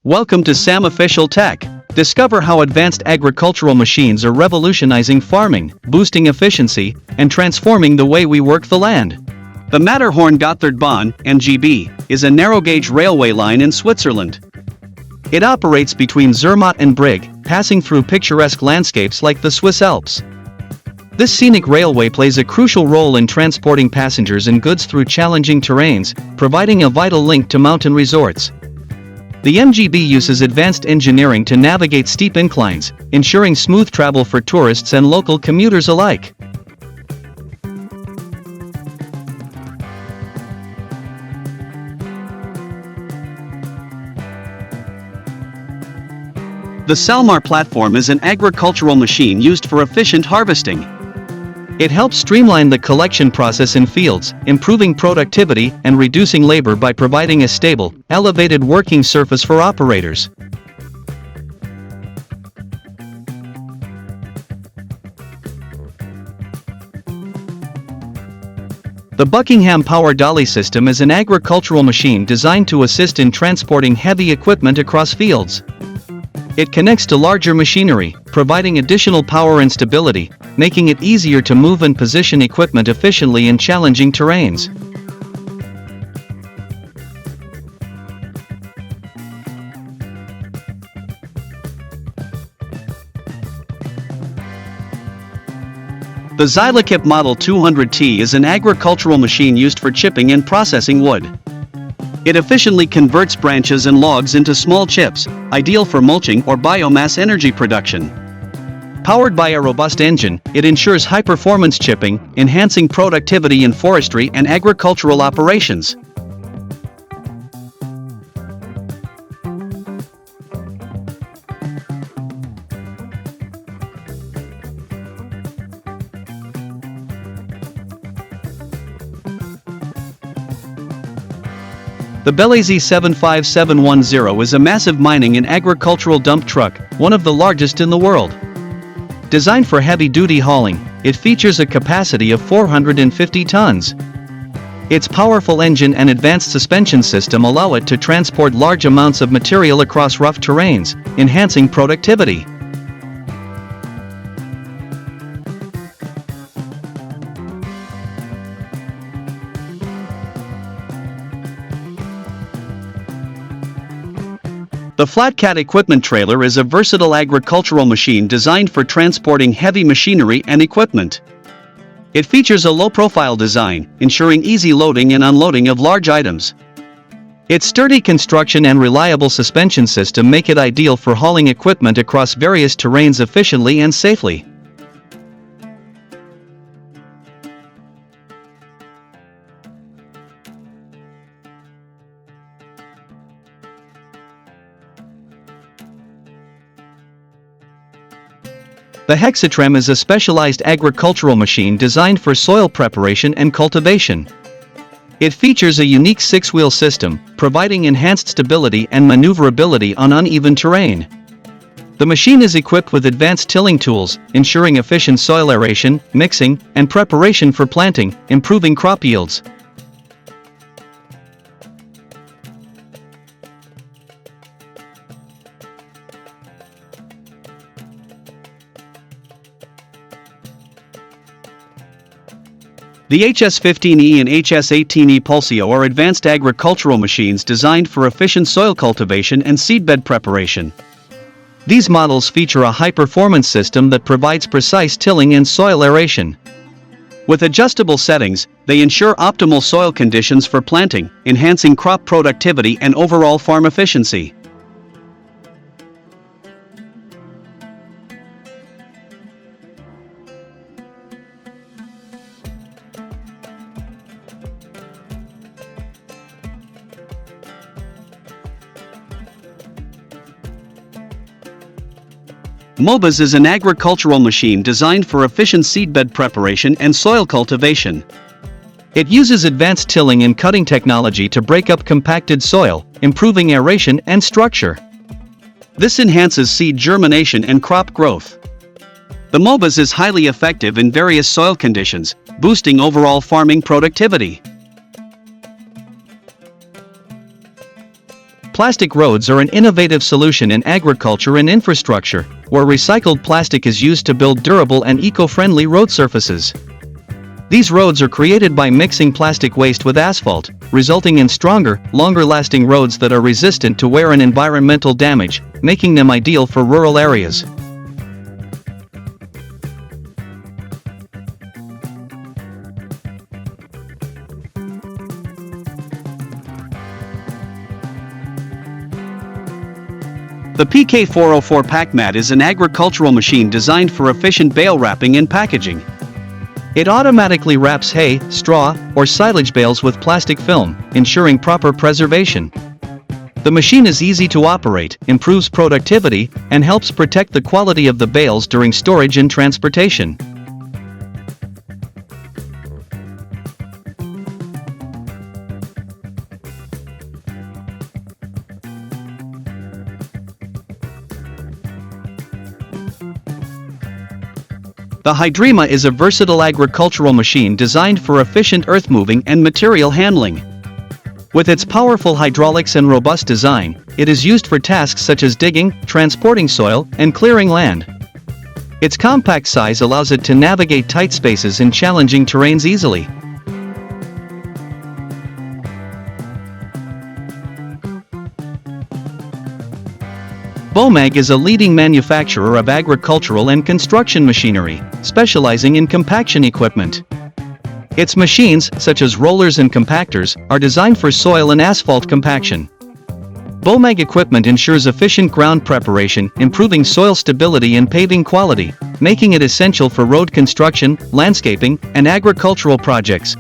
Welcome to SAM Official Tech. Discover how advanced agricultural machines are revolutionizing farming, boosting efficiency, and transforming the way we work the land. The Matterhorn-Gotthardbahn (MGB) is a narrow-gauge railway line in Switzerland. It operates between Zermatt and Brig, passing through picturesque landscapes like the Swiss Alps. This scenic railway plays a crucial role in transporting passengers and goods through challenging terrains, providing a vital link to mountain resorts. The MGB uses advanced engineering to navigate steep inclines, ensuring smooth travel for tourists and local commuters alike. The Salmar platform is an agricultural machine used for efficient harvesting. It helps streamline the collection process in fields, improving productivity and reducing labor by providing a stable, elevated working surface for operators. The Buckingham Power Dolly system is an agricultural machine designed to assist in transporting heavy equipment across fields. It connects to larger machinery, providing additional power and stability, making it easier to move and position equipment efficiently in challenging terrains. The Xylokip Model 200T is an agricultural machine used for chipping and processing wood. It efficiently converts branches and logs into small chips, ideal for mulching or biomass energy production. Powered by a robust engine, it ensures high-performance chipping, enhancing productivity in forestry and agricultural operations. The Belize 75710 is a massive mining and agricultural dump truck, one of the largest in the world. Designed for heavy-duty hauling, it features a capacity of 450 tons. Its powerful engine and advanced suspension system allow it to transport large amounts of material across rough terrains, enhancing productivity. The Flatcat equipment trailer is a versatile agricultural machine designed for transporting heavy machinery and equipment. It features a low-profile design, ensuring easy loading and unloading of large items. Its sturdy construction and reliable suspension system make it ideal for hauling equipment across various terrains efficiently and safely. The Hexatrem is a specialized agricultural machine designed for soil preparation and cultivation. It features a unique six-wheel system, providing enhanced stability and maneuverability on uneven terrain. The machine is equipped with advanced tilling tools, ensuring efficient soil aeration, mixing, and preparation for planting, improving crop yields. The HS15E and HS18E Pulsio are advanced agricultural machines designed for efficient soil cultivation and seedbed preparation. These models feature a high-performance system that provides precise tilling and soil aeration. With adjustable settings, they ensure optimal soil conditions for planting, enhancing crop productivity and overall farm efficiency. MOBAS is an agricultural machine designed for efficient seedbed preparation and soil cultivation. It uses advanced tilling and cutting technology to break up compacted soil, improving aeration and structure. This enhances seed germination and crop growth. The MOBAS is highly effective in various soil conditions, boosting overall farming productivity. Plastic roads are an innovative solution in agriculture and infrastructure, where recycled plastic is used to build durable and eco-friendly road surfaces. These roads are created by mixing plastic waste with asphalt, resulting in stronger, longer-lasting roads that are resistant to wear and environmental damage, making them ideal for rural areas. The PK404 pack mat is an agricultural machine designed for efficient bale wrapping and packaging. It automatically wraps hay, straw, or silage bales with plastic film, ensuring proper preservation. The machine is easy to operate, improves productivity, and helps protect the quality of the bales during storage and transportation. The Hydrema is a versatile agricultural machine designed for efficient earth moving and material handling. With its powerful hydraulics and robust design, it is used for tasks such as digging, transporting soil, and clearing land. Its compact size allows it to navigate tight spaces in challenging terrains easily. Bomag is a leading manufacturer of agricultural and construction machinery, specializing in compaction equipment. Its machines, such as rollers and compactors, are designed for soil and asphalt compaction. Bomag equipment ensures efficient ground preparation, improving soil stability and paving quality, making it essential for road construction, landscaping, and agricultural projects.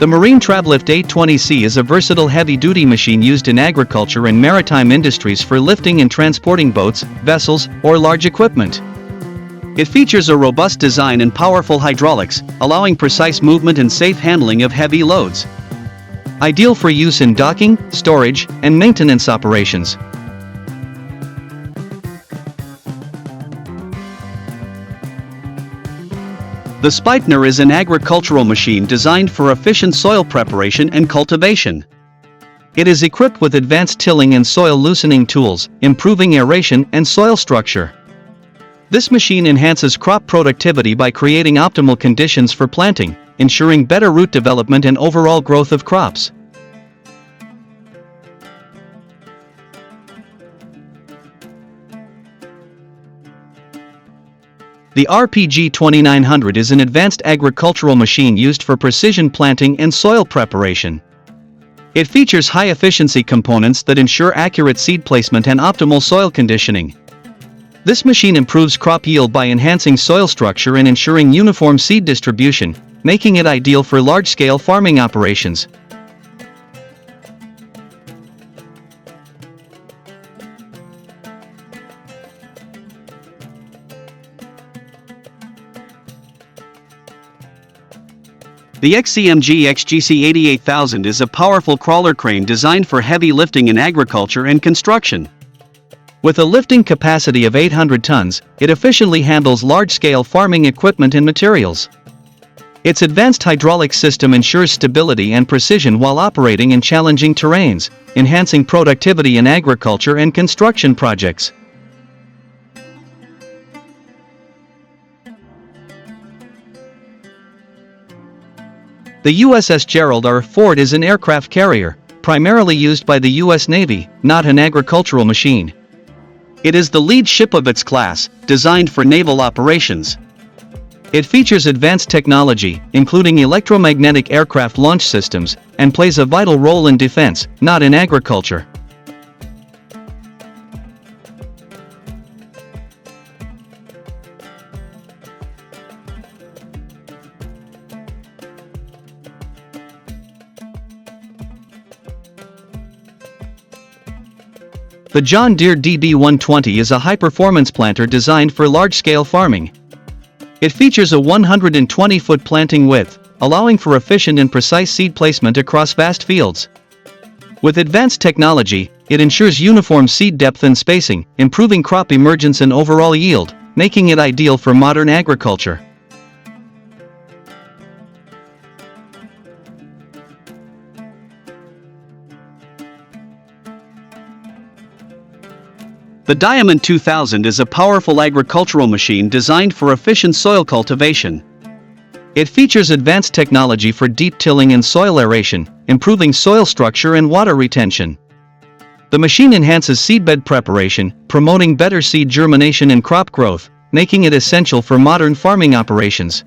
The Marine Travlift 820C is a versatile heavy-duty machine used in agriculture and maritime industries for lifting and transporting boats, vessels, or large equipment. It features a robust design and powerful hydraulics, allowing precise movement and safe handling of heavy loads. Ideal for use in docking, storage, and maintenance operations. The Spikener is an agricultural machine designed for efficient soil preparation and cultivation. It is equipped with advanced tilling and soil loosening tools, improving aeration and soil structure. This machine enhances crop productivity by creating optimal conditions for planting, ensuring better root development and overall growth of crops. The RPG 2900 is an advanced agricultural machine used for precision planting and soil preparation. It features high-efficiency components that ensure accurate seed placement and optimal soil conditioning. This machine improves crop yield by enhancing soil structure and ensuring uniform seed distribution, making it ideal for large-scale farming operations. The XCMG XGC 88000 is a powerful crawler crane designed for heavy lifting in agriculture and construction. With a lifting capacity of 800 tons, it efficiently handles large-scale farming equipment and materials. Its advanced hydraulic system ensures stability and precision while operating in challenging terrains, enhancing productivity in agriculture and construction projects. The USS Gerald R. Ford is an aircraft carrier, primarily used by the U.S. Navy, not an agricultural machine. It is the lead ship of its class, designed for naval operations. It features advanced technology, including electromagnetic aircraft launch systems, and plays a vital role in defense, not in agriculture. The John Deere DB120 is a high-performance planter designed for large-scale farming. It features a 120-foot planting width, allowing for efficient and precise seed placement across vast fields. With advanced technology, it ensures uniform seed depth and spacing, improving crop emergence and overall yield, making it ideal for modern agriculture. The Diamond 2000 is a powerful agricultural machine designed for efficient soil cultivation. It features advanced technology for deep tilling and soil aeration, improving soil structure and water retention. The machine enhances seedbed preparation, promoting better seed germination and crop growth, making it essential for modern farming operations.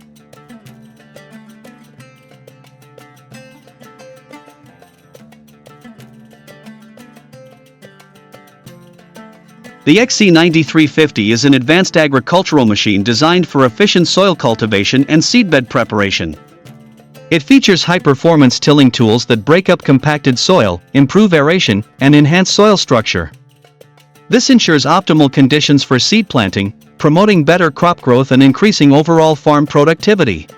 The XC9350 is an advanced agricultural machine designed for efficient soil cultivation and seedbed preparation. It features high-performance tilling tools that break up compacted soil, improve aeration, and enhance soil structure. This ensures optimal conditions for seed planting, promoting better crop growth and increasing overall farm productivity.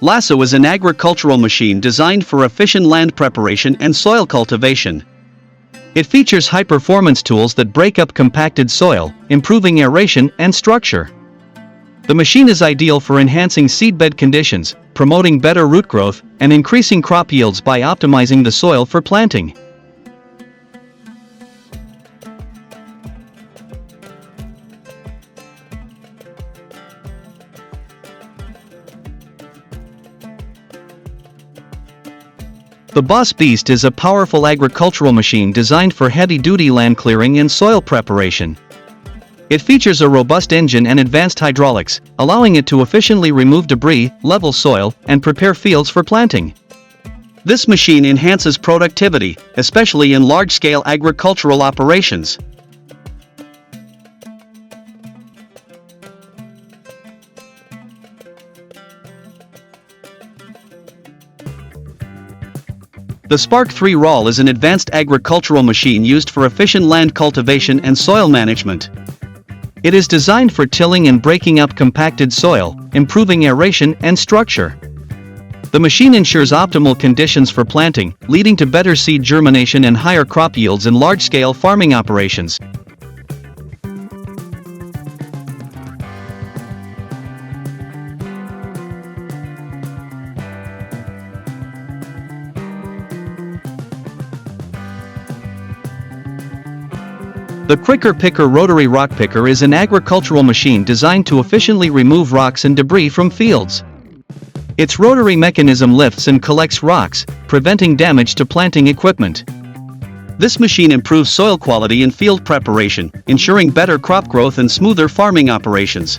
Lasso is an agricultural machine designed for efficient land preparation and soil cultivation. It features high-performance tools that break up compacted soil, improving aeration and structure. The machine is ideal for enhancing seedbed conditions, promoting better root growth, and increasing crop yields by optimizing the soil for planting. The Boss Beast is a powerful agricultural machine designed for heavy-duty land clearing and soil preparation. It features a robust engine and advanced hydraulics, allowing it to efficiently remove debris, level soil, and prepare fields for planting. This machine enhances productivity, especially in large-scale agricultural operations. The Spark 3 Roll is an advanced agricultural machine used for efficient land cultivation and soil management. It is designed for tilling and breaking up compacted soil, improving aeration and structure. The machine ensures optimal conditions for planting, leading to better seed germination and higher crop yields in large-scale farming operations. The Quicker Picker Rotary Rock Picker is an agricultural machine designed to efficiently remove rocks and debris from fields. Its rotary mechanism lifts and collects rocks, preventing damage to planting equipment. This machine improves soil quality and field preparation, ensuring better crop growth and smoother farming operations.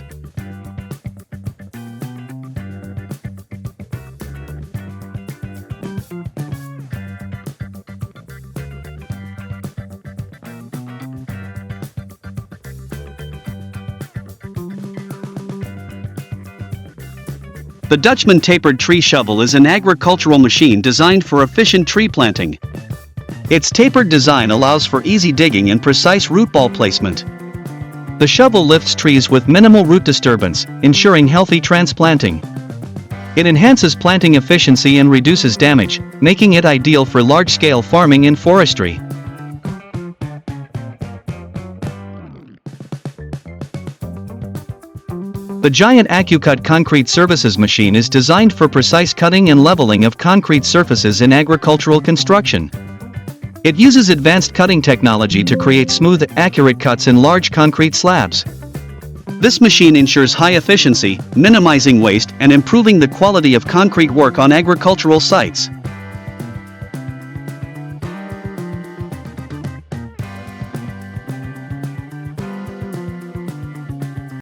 The Dutchman Tapered Tree Shovel is an agricultural machine designed for efficient tree planting. Its tapered design allows for easy digging and precise root ball placement. The shovel lifts trees with minimal root disturbance, ensuring healthy transplanting. It enhances planting efficiency and reduces damage, making it ideal for large-scale farming and forestry. The giant AccuCut Concrete Surfaces machine is designed for precise cutting and leveling of concrete surfaces in agricultural construction. It uses advanced cutting technology to create smooth, accurate cuts in large concrete slabs. This machine ensures high efficiency, minimizing waste and improving the quality of concrete work on agricultural sites.